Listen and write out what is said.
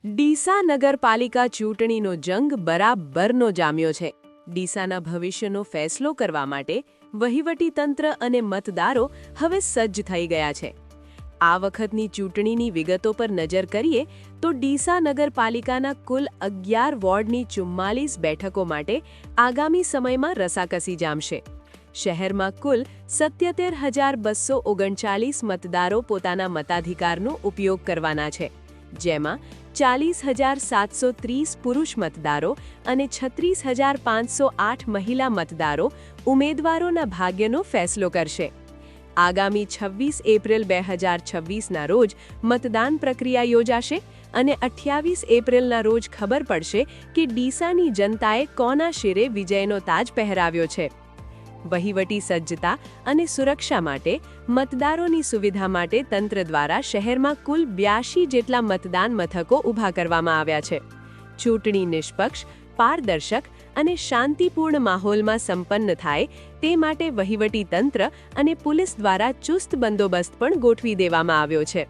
ડીસા નગરપાલિકા ચૂંટણીનો જંગ બરાબરનો જામ્યો છે. ડીસાના ભવિષ્યનો ફેસલો કરવા માટે વહીવટીતંત્ર અને મતદારો હવે સજ્જ થઈ ગયા છે. આ વખતની ચૂંટણીની વિગતો પર નજર કરીએ તો ડીસા નગરપાલિકાના કુલ 11 વોર્ડની 44 બેઠકો માટે આગામી સમયમાં રસાકસી જામશે. શહેરમાં કુલ 77,239 મતદારો પોતાના મતાધિકારનો ઉપયોગ કરવાના છે, જેમાં 40,730 પુરુષ મતદારો અને 36,508 મહિલા મતદારો ઉમેદવારોના ભાગ્યનો ફેસલો કરશે. આગામી 26 એપ્રિલ 2026ના રોજ મતદાન પ્રક્રિયા યોજાશે અને 28 એપ્રિલના રોજ ખબર પડશે કે ડીસાની જનતાએ કોના શિરે વિજયનો તાજ પહેરાવ્યો છે. વહીવટી સજ્જતા અને સુરક્ષા માટે મતદારોની સુવિધા માટે તંત્ર દ્વારા શહેરમાં કુલ 82 જેટલા મતદાન મથકો ઊભા કરવામાં આવ્યા છે. ચૂંટણી નિષ્પક્ષ, પારદર્શક અને શાંતિપૂર્ણ માહોલમાં સંપન્ન થાય તે માટે વહીવટી તંત્ર અને પોલીસ દ્વારા ચુસ્ત બંદોબસ્ત પણ ગોઠવી દેવામાં આવ્યો છે.